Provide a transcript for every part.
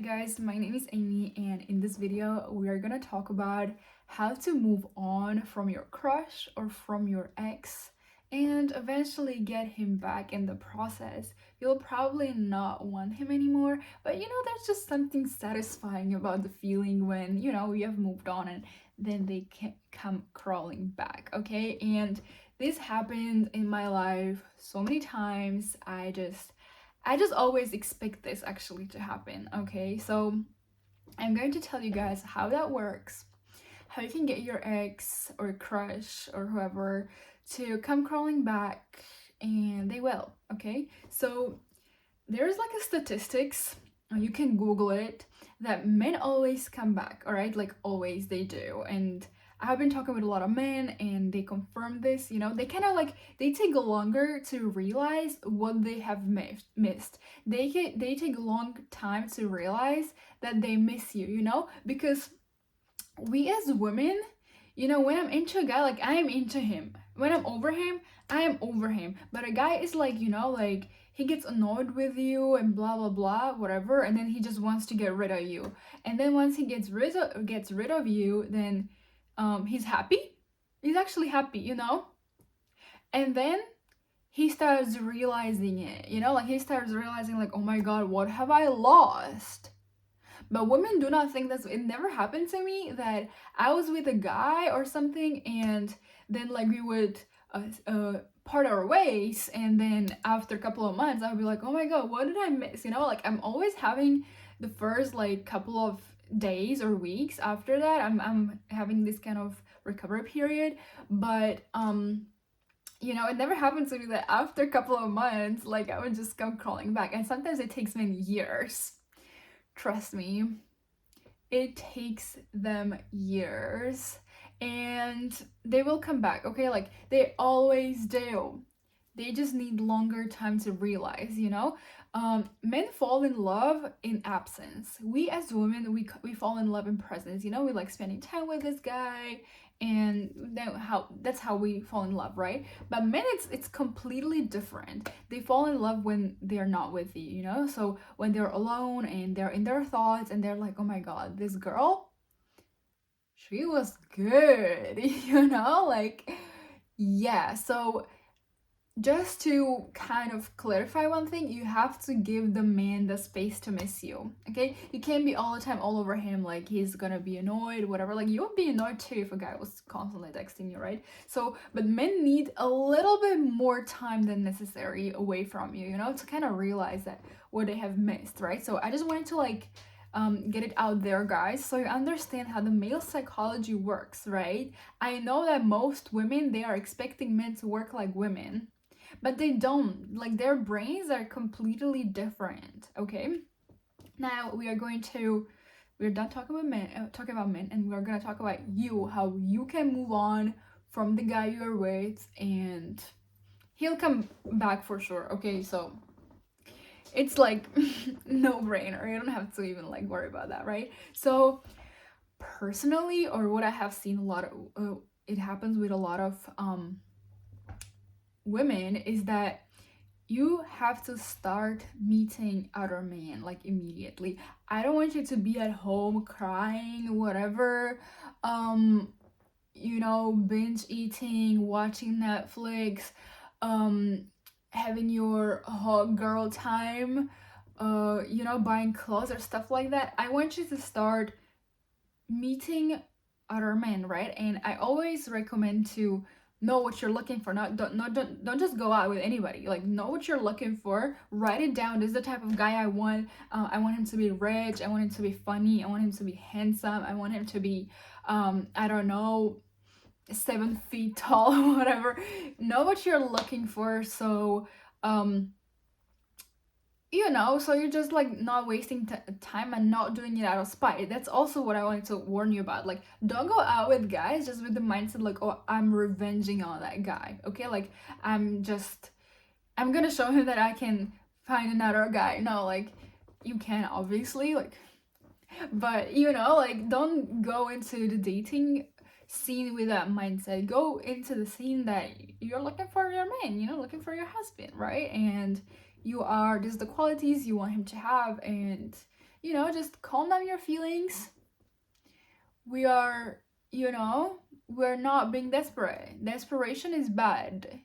guys, my name is Amy, and in this video we are gonna talk about how to move on from your crush or from your ex and eventually get him back in the process. You'll probably not want him anymore, but there's just something satisfying about the feeling when you have moved on and then they can come crawling back, okay? And this happened in my life so many times. I just always expect this actually to happen, okay? So I'm going to tell you guys how that works, how you can get your ex or crush or whoever to come crawling back, and they will, okay? So there's like a statistics, you can Google it, that men always come back, all right? Like always they do. And I've been talking with a lot of men and they confirm this, they kind of like, they take longer to realize what they have missed. They take a long time to realize that they miss you, because we as women, when I'm into a guy, like I am into him. When I'm over him, I am over him. But a guy is like, like he gets annoyed with you and blah blah blah, whatever, and then he just wants to get rid of you. And then once he gets rid of you, then he's happy. He's actually happy. And then he starts realizing it, like he starts realizing like, oh my god, what have I lost? But women do not think that's, it never happened to me that I was with a guy or something and then like we would part our ways, and then after a couple of months I would be like, oh my god, what did I miss? Like I'm always having the first like couple of days or weeks after that, I'm having this kind of recovery period, but it never happened to me that after a couple of months like I would just come crawling back, and sometimes it takes many years. Trust me, it takes them years, and they will come back, okay? Like they always do. They just need longer time to realize. Men fall in love in absence. We as women, we fall in love in presence. We like spending time with this guy, and that's how we fall in love, right? But men, it's completely different. They fall in love when they're not with you. So when they're alone and they're in their thoughts and they're like, oh my god, this girl, she was good. Like, yeah. So just to kind of clarify one thing, you have to give the man the space to miss you, okay? You can't be all the time all over him, like he's gonna be annoyed, whatever. Like you would be annoyed too if a guy was constantly texting you, right? So, but men need a little bit more time than necessary away from you, to kind of realize that what they have missed, right? So I just wanted to like get it out there, guys, so you understand how the male psychology works, right? I know that most women, they are expecting men to work like women, but they don't. Like their brains are completely different, okay? Now we're done talking about men, and we're gonna talk about you, how you can move on from the guy you're with, and he'll come back for sure, okay? So it's like no brainer. You don't have to even like worry about that, right? So personally, or what I have seen a lot of, it happens with a lot of women, is that you have to start meeting other men like immediately. I don't want you to be at home crying, whatever, binge eating, watching Netflix, having your hot girl time, buying clothes or stuff like that. I want you to start meeting other men, right? And I always recommend to know what you're looking for. Don't just go out with anybody. Like know what you're looking for, write it down. This is the type of guy I want. I want him to be rich, I want him to be funny, I want him to be handsome, I want him to be I don't know, 7 feet tall or whatever. Know what you're looking for, so so you're just like not wasting time and not doing it out of spite. That's also what I wanted to warn you about. Like don't go out with guys just with the mindset like, oh, I'm revenging on that guy, okay? Like I'm gonna show him that I can find another guy. No, like you can obviously, like, but like don't go into the dating scene with that mindset. Go into the scene that you're looking for your man, looking for your husband, right? And this is the qualities you want him to have, and you know, just calm down your feelings. We are, you know, we're not being desperate. Desperation is bad.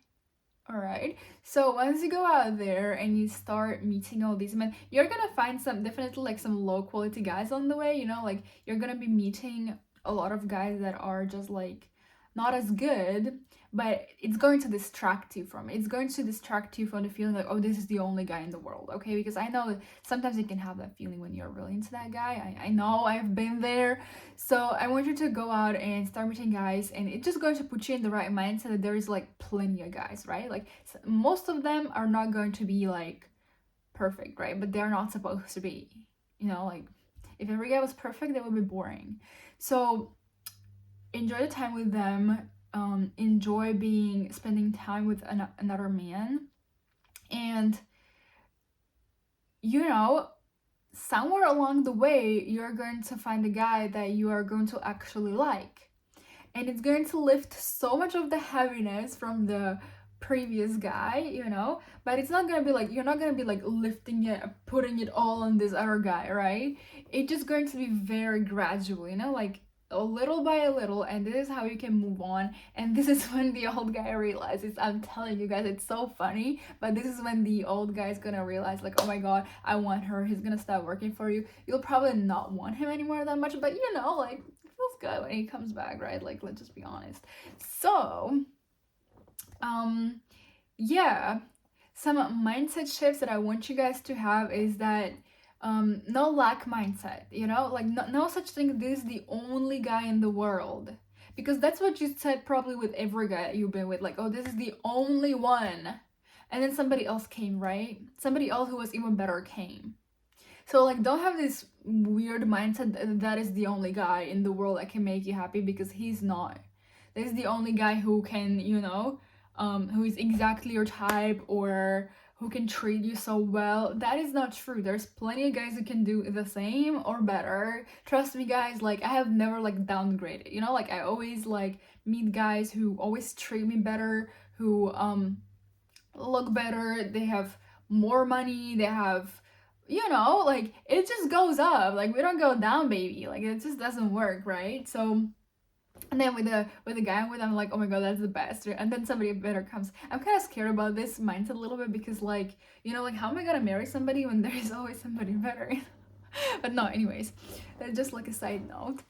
All right. So once you go out there and you start meeting all these men, you're gonna find some definitely like some low quality guys on the way, you know, like you're gonna be meeting a lot of guys that are just like not as good, but it's going to distract you from it. It's going to distract you from the feeling like, oh, this is the only guy in the world, okay? Because I know sometimes you can have that feeling when you're really into that guy. I know I've been there. So I want you to go out and start meeting guys, and it's just going to put you in the right mindset that there is like plenty of guys, right? Like most of them are not going to be like perfect, right? But they're not supposed to be, you know, like if every guy was perfect, that would be boring. So enjoy the time with them. Enjoy spending time with another man, and you know, somewhere along the way you're going to find a guy that you are going to actually like, and it's going to lift so much of the heaviness from the previous guy, you know, but it's not gonna be like, you're not gonna be like lifting it, putting it all on this other guy, right? It's just going to be very gradual, you know, like a little by a little, and this is how you can move on. And this is when the old guy realizes, I'm telling you guys, it's so funny, but this is when the old guy is gonna realize like, oh my god, I want her. He's gonna start working for you. You'll probably not want him anymore that much, but you know, like it feels good when he comes back, right? Like, let's just be honest. So yeah, some mindset shifts that I want you guys to have is that no lack mindset, you know, like no such thing, this is the only guy in the world, because that's what you said probably with every guy that you've been with, like, oh, this is the only one, and then somebody else came, right? Somebody else who was even better came. So like, don't have this weird mindset that is the only guy in the world that can make you happy, because he's not. This is the only guy who can, you know, who is exactly your type, or who can treat you so well. That is not true. There's plenty of guys who can do the same or better. Trust me, guys, like I have never like downgraded, you know, like I always like meet guys who always treat me better, who look better, they have more money, they have, you know, like it just goes up. Like we don't go down, baby. Like it just doesn't work, right? So, and then with the guy I'm with, I'm like, oh my god, that's the best. And then somebody better comes. I'm kind of scared about this mindset a little bit, because like, you know, like how am I gonna marry somebody when there is always somebody better? But no, anyways, that's just like a side note.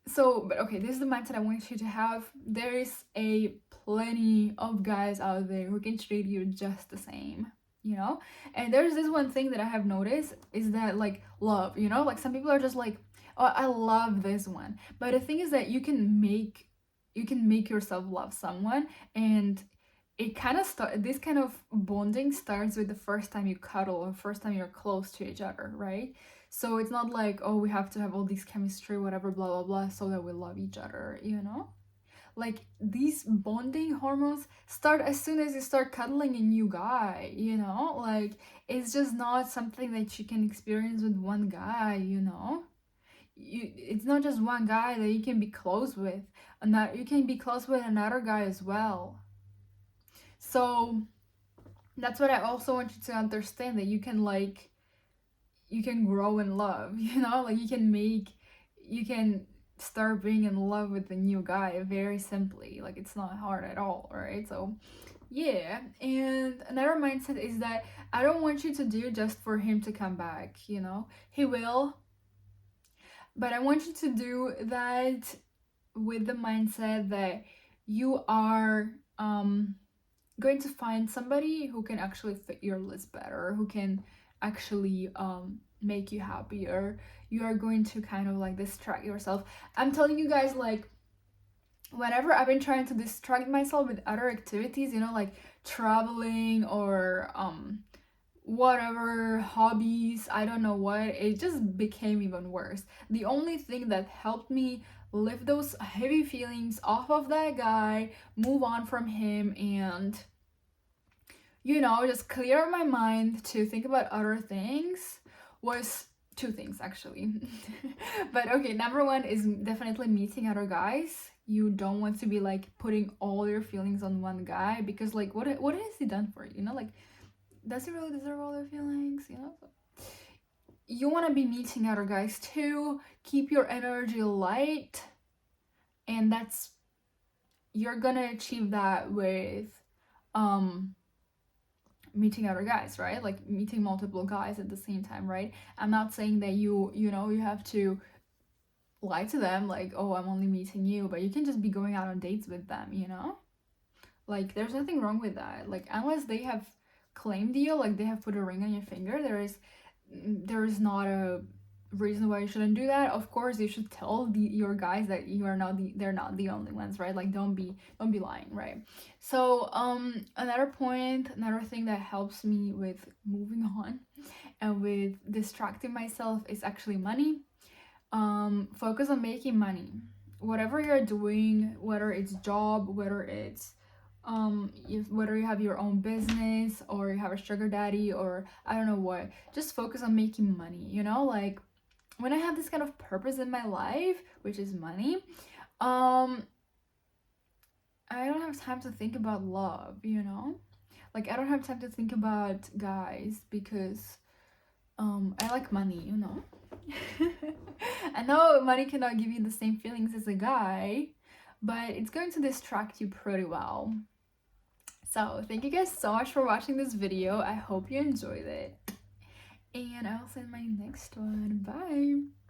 So, but okay, this is the mindset I want you to have. There is a plenty of guys out there who can treat you just the same, you know. And there's this one thing that I have noticed is that like love, you know, like some people are just like, oh, I love this one. But the thing is that you can make yourself love someone, and it kind of this kind of bonding starts with the first time you cuddle, or first time you're close to each other, right? So it's not like, oh, we have to have all these chemistry, whatever, blah blah blah, so that we love each other, you know. Like these bonding hormones start as soon as you start cuddling a new guy, you know. Like it's just not something that you can experience with one guy, you know. It's not just one guy that you can be close with, and that you can be close with another guy as well. So that's what I also want you to understand, that you can like, you can grow in love, you know, like you can start being in love with the new guy very simply. Like it's not hard at all, right? So yeah. And another mindset is that I don't want you to do just for him to come back, you know. He will, but I want you to do that with the mindset that you are going to find somebody who can actually fit your list better, who can actually make you happier. You are going to kind of like distract yourself. I'm telling you guys, like whenever I've been trying to distract myself with other activities, you know, like traveling or whatever hobbies, I don't know what, it just became even worse. The only thing that helped me lift those heavy feelings off of that guy, move on from him, and you know, just clear my mind to think about other things was two things actually. But okay, number one is definitely meeting other guys. You don't want to be like putting all your feelings on one guy, because like what has he done for you? You know, like does he really deserve all their feelings? You know? you want to be meeting other guys too. Keep your energy light, and that's, you're gonna achieve that with um meeting other guys, right? Like meeting multiple guys at the same time, right? I'm not saying that you know, you have to lie to them like, oh, I'm only meeting you, but you can just be going out on dates with them, you know? Like there's nothing wrong with that. Like unless they have claimed you, like they have put a ring on your finger, there is not a reason why you shouldn't do that. Of course, you should tell your guys that you are not they're not the only ones, right? Like don't be lying, right? So another thing that helps me with moving on and with distracting myself is actually money. Focus on making money. Whatever you're doing, whether it's job, whether it's whether you have your own business or you have a sugar daddy or I don't know what, just focus on making money, you know? Like when I have this kind of purpose in my life, which is money, um I don't have time to think about love, you know? Like I don't have time to think about guys because I like money, you know? I know money cannot give you the same feelings as a guy, but it's going to distract you pretty well. So thank you guys so much for watching this video. I hope you enjoyed it. And I'll see you in my next one. Bye!